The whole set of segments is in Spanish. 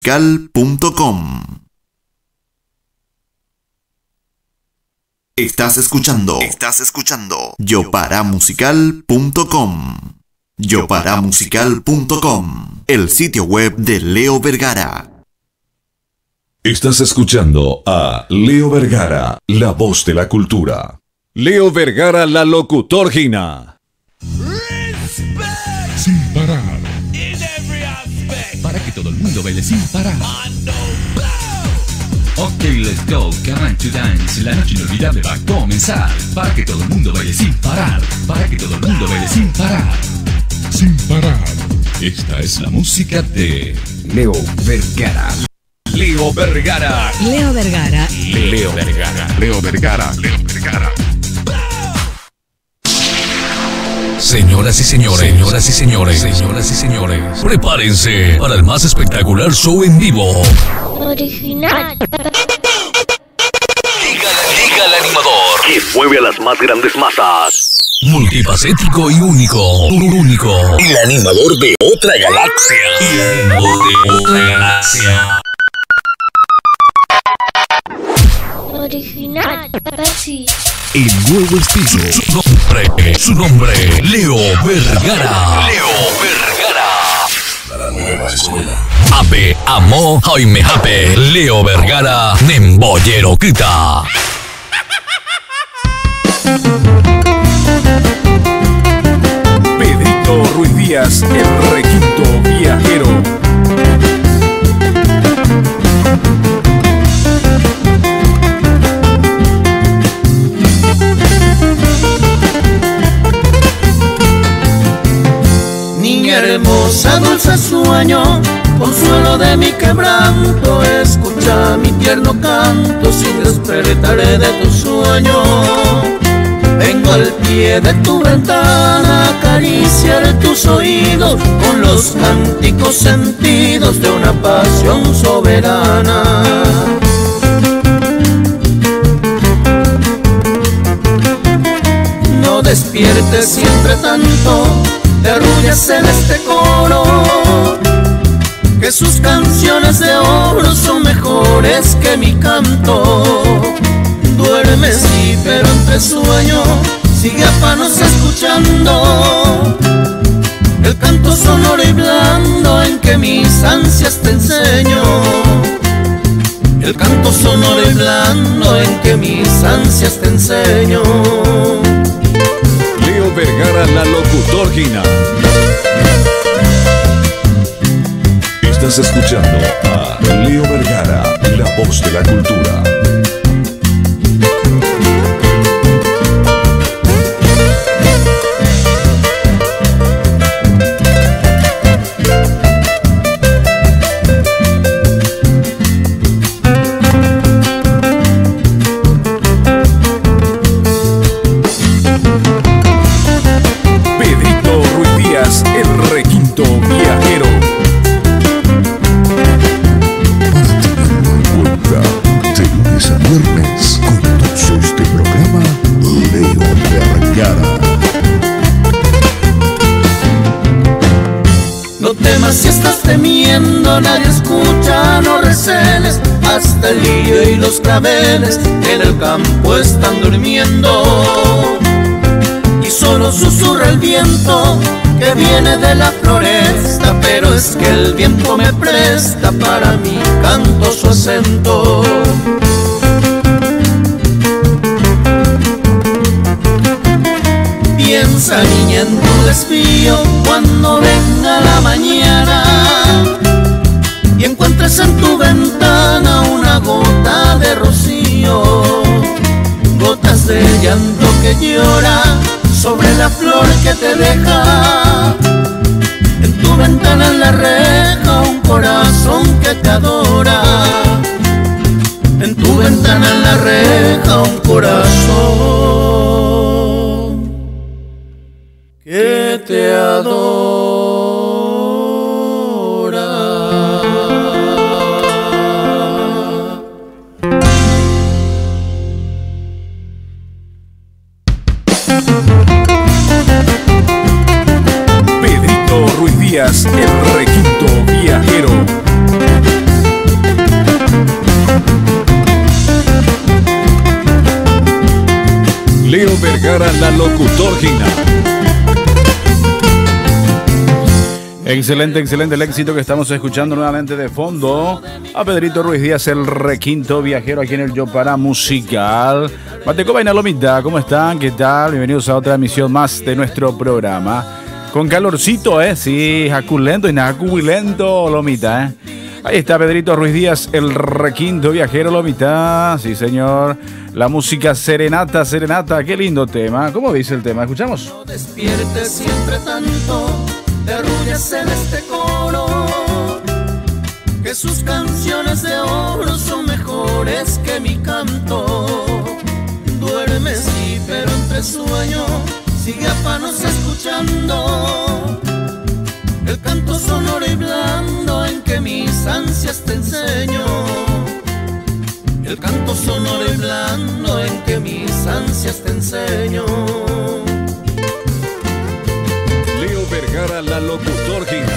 Musical.com. Estás escuchando Yoparamusical.com. Yoparamusical.com, el sitio web de Leo Vergara. Estás escuchando a Leo Vergara, la voz de la cultura. Leo Vergara, la locutorgina. Sin parar. Para que todo el mundo baile sin parar. Ok, let's go, come to dance. La noche inolvidable va a comenzar. Para que todo el mundo baile sin parar. Para que todo el mundo baile sin parar. Sin parar. Esta es la música de Leo Vergara. Leo Vergara. Leo Vergara. Leo Vergara. Leo Vergara. Leo Vergara. Señoras y señores, prepárense para el más espectacular show en vivo. Original. Diga el animador que mueve a las más grandes masas. multifacético y único. El animador de otra galaxia. Original. Pepsi. El nuevo estilo. Su nombre, Leo Vergara. La nueva escuela. Ape, amo, Jaime Jape, Leo Vergara, Nemboyero Kita. Pedrito Ruiz Díaz, el requinto viajero. Niña hermosa, dulce sueño, consuelo de mi quebranto, escucha mi tierno canto, sin despertaré de tu sueño. Vengo al pie de tu ventana a acariciar tus oídos con los cánticos sentidos de una pasión soberana. No despiertes siempre tanto, te arrullas en este coro, que sus canciones de oro son mejores que mi canto. Duerme sí, pero entre sueño sigue afanos escuchando el canto sonoro y blando en que mis ansias te enseño. El canto sonoro y blando en que mis ansias te enseño. Leo Vergara, la locutorgina. Estás escuchando a Leo Vergara, la voz de la cultura. Pedrito Ruiz Díaz, el requinto viajero. De lunes a viernes, conduce este programa Leo Vergara. No temas si estás temiendo, nadie escucha, no receles. Hasta el lirio y los claveles en el campo están durmiendo. Y solo susurra el viento que viene de la floresta, pero es que el viento me presta para mi canto su acento. Piensa, niña, en tu desvío cuando venga la mañana y encuentres en tu ventana una gota de rocío, gotas de llanto que llora sobre la flor que te deja. En tu ventana, en la reja, un corazón que te adora. En tu ventana, en la reja, un corazón que te adora. Pedrito Ruiz Díaz, el requinto viajero. Vergara, la locutorgina. Excelente, excelente el éxito que estamos escuchando nuevamente de fondo. A Pedrito Ruiz Díaz, el requinto viajero aquí en el Yopara Musical. Mateco Vaina Lomita, ¿cómo están? ¿Qué tal? Bienvenidos a otra emisión más de nuestro programa. Con calorcito, sí, jaculento y nacubilento, Lomita, Ahí está Pedrito Ruiz Díaz, el requinto viajero, Lomita. Sí, señor. La música serenata, serenata. Qué lindo tema. ¿Cómo dice el tema? ¿Escuchamos? No despiertes siempre tanto, te arrullas en este coro, que sus canciones de oro son mejores que mi canto. Duermes sí, pero entre sueños sigue afanos escuchando el canto sonoro y blando en que mis ansias te enseño. El canto sonoro y blando en que mis ansias te enseño. Leo Vergara, la locutorgina.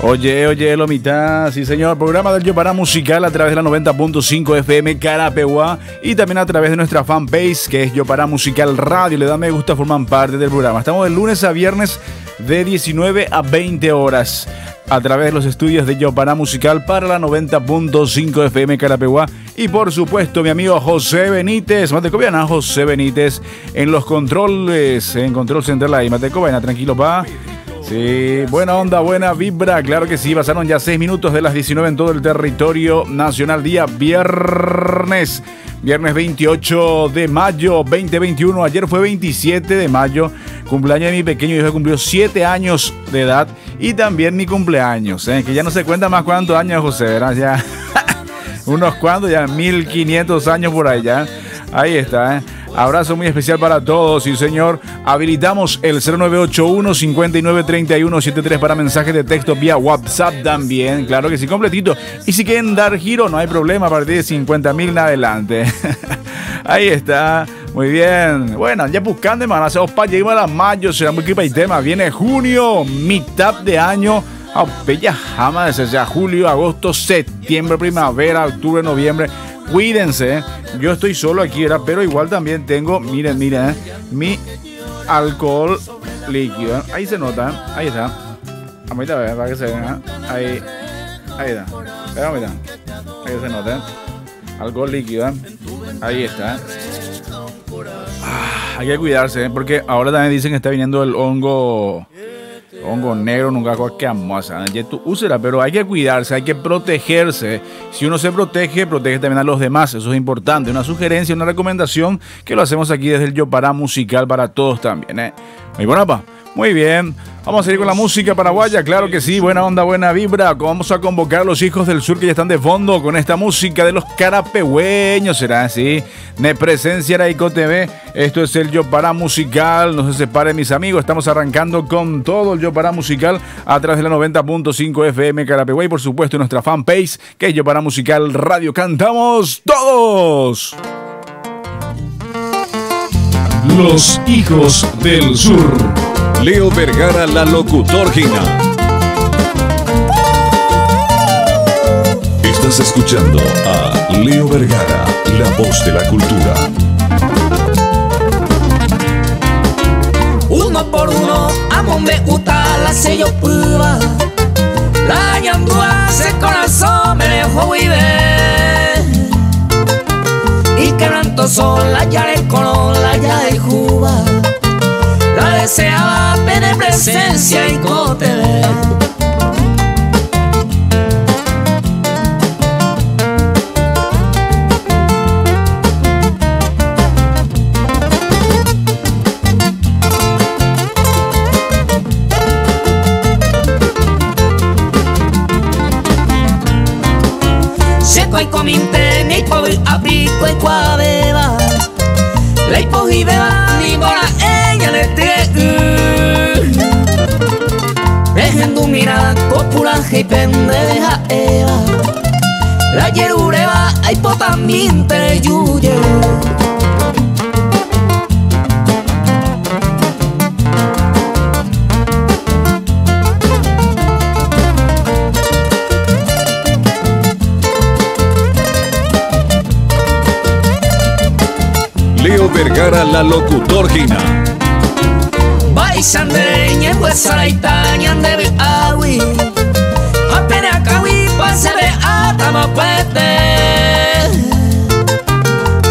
Oye, Lomita, sí señor, programa del Yopara Musical a través de la 90.5 FM Carapeguá y también a través de nuestra fanpage que es Yopara Musical Radio. Le dan me gusta, forman parte del programa. Estamos de lunes a viernes de 19 a 20 horas a través de los estudios de Yopara Musical para la 90.5 FM Carapeguá y por supuesto mi amigo José Benítez, Matecoviana, José Benítez en los controles, en Control Central ahí, Matecoviana, tranquilo pa. Sí, buena onda, buena vibra, claro que sí, pasaron ya 6 minutos de las 19 en todo el territorio nacional, día viernes 28 de mayo 2021, ayer fue 27 de mayo, cumpleaños de mi pequeño hijo, cumplió 7 años de edad y también mi cumpleaños, que ya no se cuenta más cuántos años, José, ¿verdad? Ya unos cuantos, ya 1500 años por allá, ahí está, Abrazo muy especial para todos, sí señor. Habilitamos el 0981-593173 para mensajes de texto vía WhatsApp también, claro que sí, completito. Y si quieren dar giro, no hay problema, a partir de 50.000 en adelante. Ahí está, muy bien. Bueno, ya buscando, man, hace dos para llegar a mayo, será muy equipa y tema. Viene junio, mitad de año. Bella jamás, ya julio, agosto, septiembre, primavera, octubre, noviembre. Cuídense, yo estoy solo aquí, ¿verdad? Pero igual también tengo, miren, mi alcohol líquido. Ahí se nota, ahí está. Ahorita ver, para que se vea. Ahí está. Pero mira, ahí se nota. Alcohol líquido, ahí está. Hay que cuidarse, porque ahora también dicen que está viniendo el hongo negro, nunca que amosa, pero hay que cuidarse, hay que protegerse. Si uno se protege, protege también a los demás, eso es importante. Una sugerencia, una recomendación que lo hacemos aquí desde el Yopara Musical para todos también, Muy buena, pa. Muy bien, vamos a seguir con la música paraguaya, claro que sí, buena onda, buena vibra. Vamos a convocar a los hijos del sur que ya están de fondo con esta música de los carapegüeños, será así. Ne presencia Raico TV, esto es el Yopara Musical, no se separen mis amigos, estamos arrancando con todo el Yopara Musical a través de la 90.5 FM Carapeguá y por supuesto nuestra fanpage que es Yopara Musical Radio. ¡Cantamos todos! Los hijos del sur. Leo Vergara, la locutorgina. Estás escuchando a Leo Vergara, la voz de la cultura. Uno por uno, amo me gusta la sello prueba. La ñandúa ese corazón me dejó vivir. Y quebranto son la llave colón, la llave de Cuba. La deseaba tener presencia y coteler. Seco y cominte, mi pobre apico y cuabeba. La hipogi beba, ni bora ella le te. Dejando mirada, copulaje y pendeja eva. La yerureba, hay también te yuye. Leo Leo Vergara, la locutor Gina. Baisandeña pues araitaña de agui. Apena kawi pase de atama puete.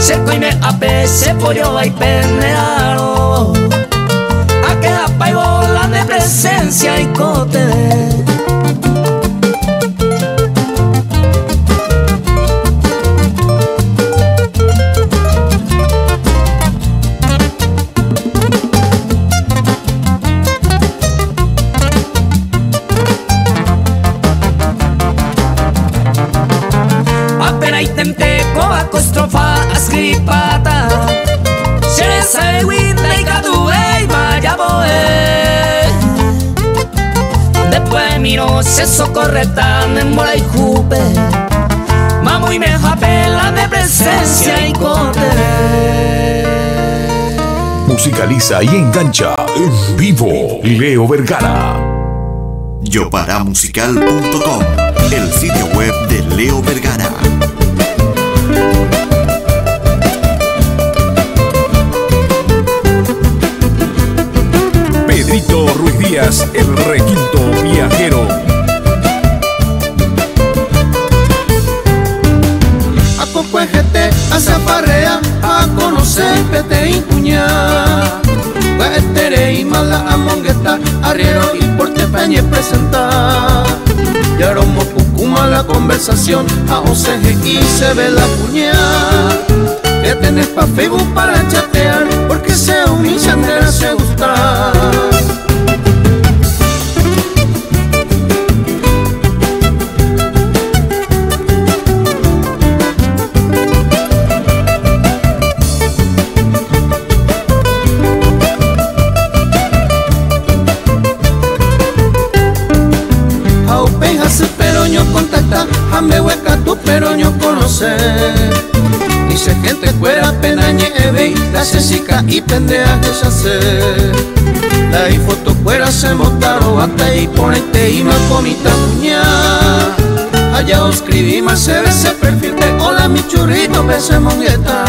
Se coime a pese pollo y penearo. A que apa y bola de presencia y cote. Ascripata, se le sabe winda y cadué y vaya boe. Después miro se socorre tan en bola y jupe. Mamu y me japela de presencia y cote. Musicaliza y engancha en vivo Leo Vergara. Yoparamusical.com, el sitio web de Leo Vergara. Pedrito Ruiz Díaz, el requinto viajero. A cocuejete, a zaparrea, a conocer pete y cuña. Guetere y mala a mongueta, arriero y porte peñe presentar. Y aromo cucuma la conversación, a oceje y se ve la puña. Que tenés pa' Facebook para chatear, porque se humillan de hace gustar. Contacta, jame hueca tu peroño conocer. Dice gente fuera pena nieve, la cesica y pendeja que se hace. La y foto fuera se montaron hasta y ponete y más comita muña. Allá os escribí más se ve ese perfil de hola mi churrito, bese mongueta.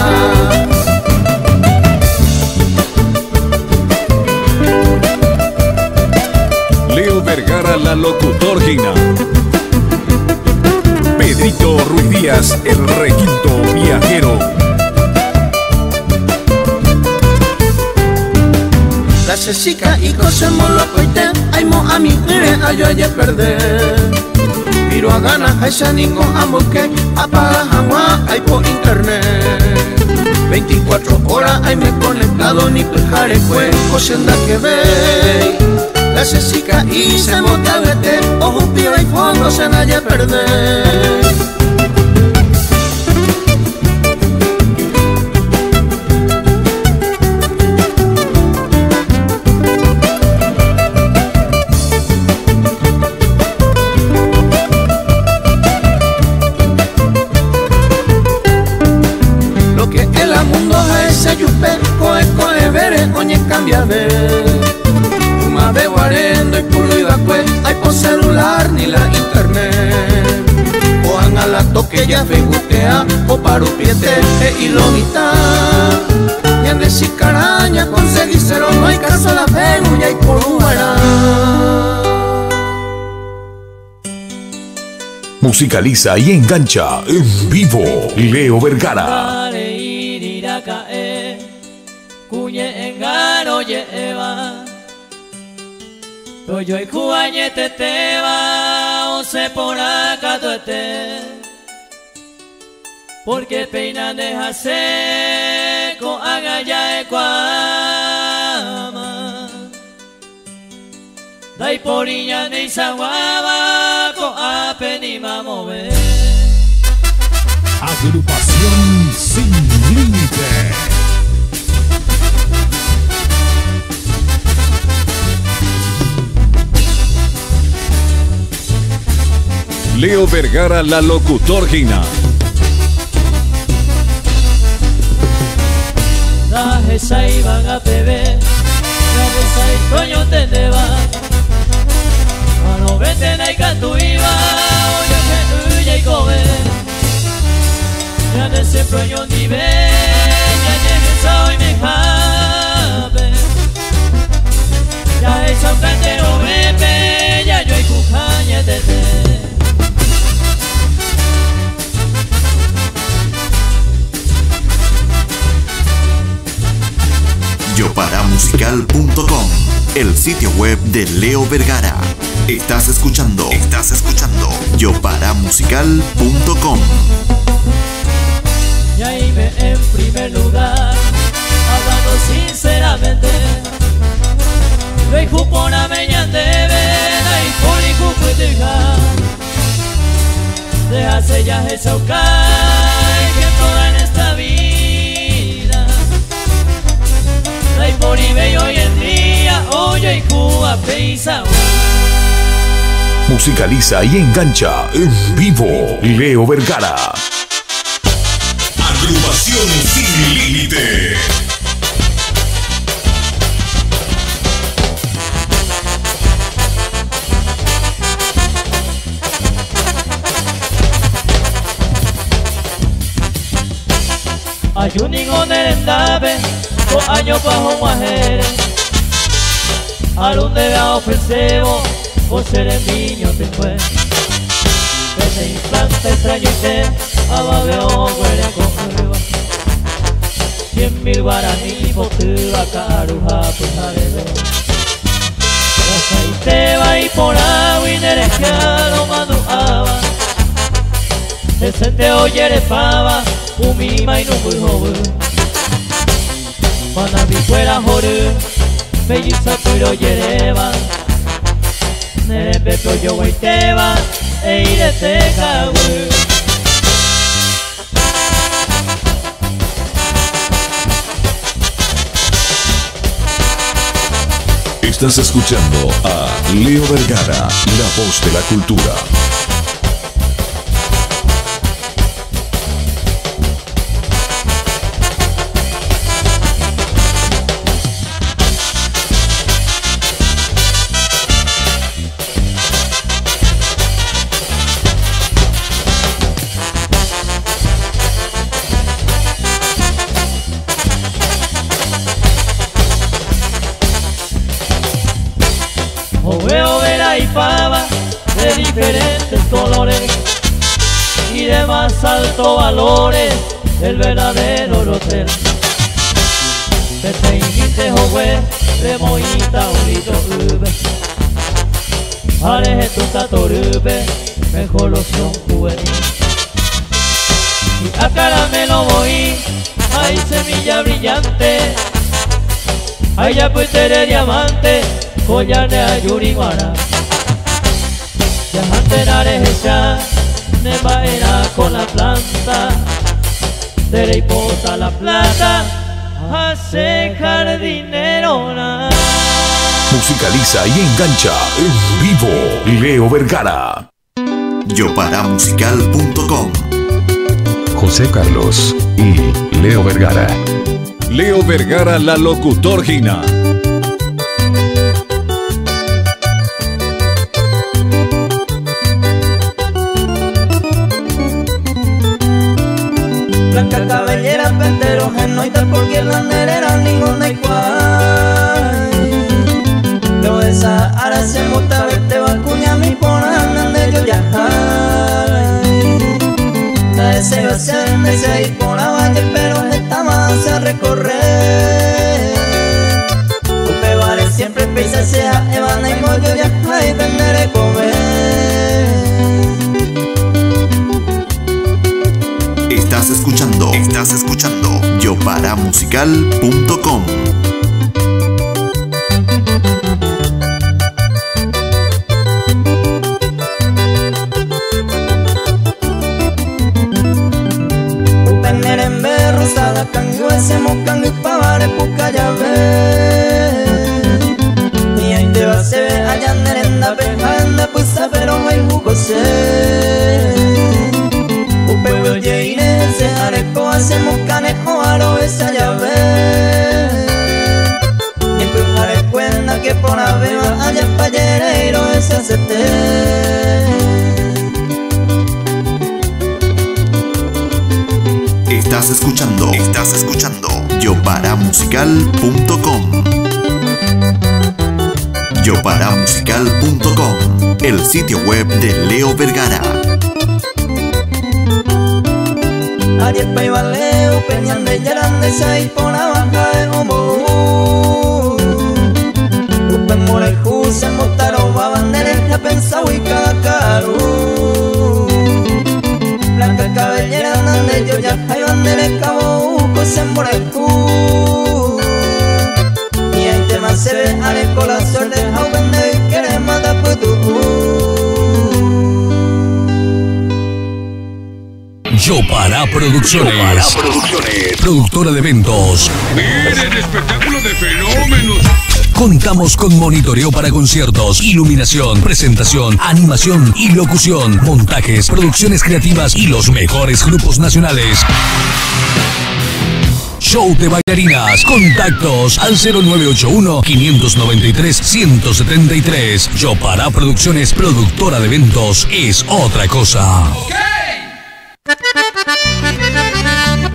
Leo Vergara, la locutor Gina. Pedrito Ruiz Díaz, el requinto viajero. La cesica y cosemos lo coite, ay mo a mi mire a yo ayer perder. Piro a ganas, ay se ningún amo que apaga jamás, ay por internet. 24 horas, ay me conectado, ni pejare fue, cosienda que ve. La cesica y se monta vete, ojo pío y fondo se nadie perder. Lo que es el mundo a ese yupe, coe vere, oñe cambia de. De guarendo y puro y vacue, hay por celular ni la internet. Cojan a la toque ya facebookea, o paro piete y lo mitad. Y ande si caraña conseguí cero, no hay caso a la peguña y por un Musicaliza y engancha en vivo Leo Vergara. Cuñe engano lleva. Toyo y cuañe te va, o se por acá tuete. Porque peina deja seco, haga ya ecuama. Dai poriña ni saguaba, co apenima mover. Agrupación Sin Límite. Leo Vergara, la locutor Gina. La esa iban a beber, la esa y coño te deba. A no vete na y cantu iba, oye que huye y come. Ya de ese coño ni ve, ya de pasa hoy me jabe. Ya hecho cantero bebe, ya yo hay cujaña de te. Yoparamusical.com, el sitio web de Leo Vergara. Estás escuchando Yoparamusical.com. Y ahí me en primer lugar, hablando sinceramente, Rey Jupona meñan de vena y poli cuputica. De hace ya esa ucay que toda en esta vida. Rey poli bello hoy en día, oye y Cuba peisa. Musicaliza y engancha en vivo Leo Vergara. Agrupación Sin Límite. Ayunigo nerendabe, 2 años bajo mujeres. Alun debe ofrecebo, o ser el niño te fue. Desde instante extraño y te, ababeo huele con curva. 100.000 guaraní, botuba, caruja, pujarebe. Y te va y por agua y nerejeado maduaba. El senteo yere pava, umima y no muy joven. Cuando vi fuera joru, belliza puro yereba. Nerebe toyo guaiteba, e ire te cagu. Estás escuchando a Leo Vergara, la voz de la cultura. Veo vera y pava de diferentes colores y de más alto valores, el verdadero hotel. De teñite joven, de moita olito ube, areje tu tatorube, mejor loción juvenil. Y a caramelo voy, hay semilla brillante, hay ya puetere diamante, collar de ayuriguara. Ya antenares hecha, neva era con la planta, de la hipota la plata, hace jardinero na. Musicaliza y engancha en vivo Leo Vergara. Yoparamusical.com. José Carlos y Leo Vergara. Leo Vergara, la locutor Gina. Blanca cabellera, pentero, genoita, porque la nerera ninguna igual. Lo de Sahara se muta, vete vacuña, mi pona, de yo viajar. La deseo hacer, deseo ir por la valle, pero esta más a recorrer. Upe vale siempre pisa, sea evana y mollo, viajar y vender y comer. Estás escuchando Yoparamusical.com. Upenere en ver rosada, cangio ese mocango y pavare puca ya ve. Y ahí te va se ve allá nerenda, pejanda, pues pero hay jugo se. Upeo yeine se areco hacemos canejo aro esa llave. Y pues arecuenda que por aveva allá pallereiro esa se te. Estás escuchando yoparamusical.com. yoparamusical.com, el sitio web de Leo Vergara. Ayer pa' iba Leo, peñando y llorando y se por la baja de Homo. Upen morejú, se montaron a banderas, ya pensaba y cada caro. Blanca cabellera, donde yo ya hay banderas, cabo, se morejú. Y hay temas se ve, haré con la suerte, joven de querer matar por tu. Yopara Producciones. Productora de eventos. ¡Miren, espectáculo de fenómenos! Contamos con monitoreo para conciertos, iluminación, presentación, animación y locución, montajes, producciones creativas y los mejores grupos nacionales. Show de bailarinas. Contactos al 0981-593-173. Yopara Producciones, productora de eventos, es otra cosa.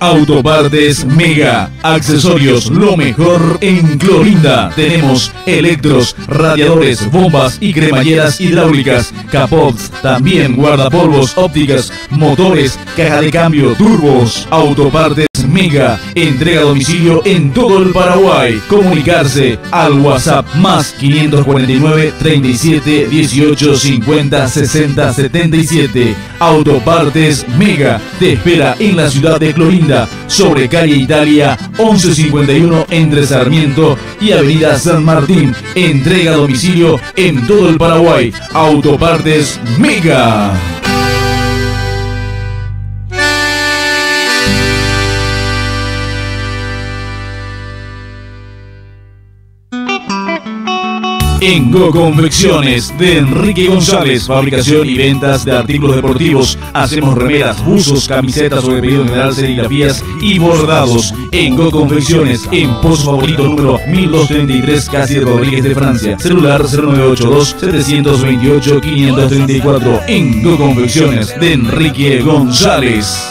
Autopartes Mega, accesorios, lo mejor en Clorinda. Tenemos electros, radiadores, bombas y cremalleras hidráulicas, capots, también guardapolvos, ópticas, motores, caja de cambio, turbos. Autopartes Mega, entrega a domicilio en todo el Paraguay. Comunicarse al WhatsApp más 549 37 18 50 60 77. Autopartes Mega te espera en la ciudad de Clorinda, sobre calle Italia 1151 entre Sarmiento y avenida San Martín. Entrega a domicilio en todo el Paraguay. Autopartes Mega. En Go Confecciones de Enrique González, fabricación y ventas de artículos deportivos. Hacemos remeras, buzos, camisetas sobre pedido en general, serigrafías y bordados. En Go Confecciones, en Pozo Favorito número 1233, Casi Rodríguez de Francia. Celular 0982-728-534. En Go Confecciones de Enrique González.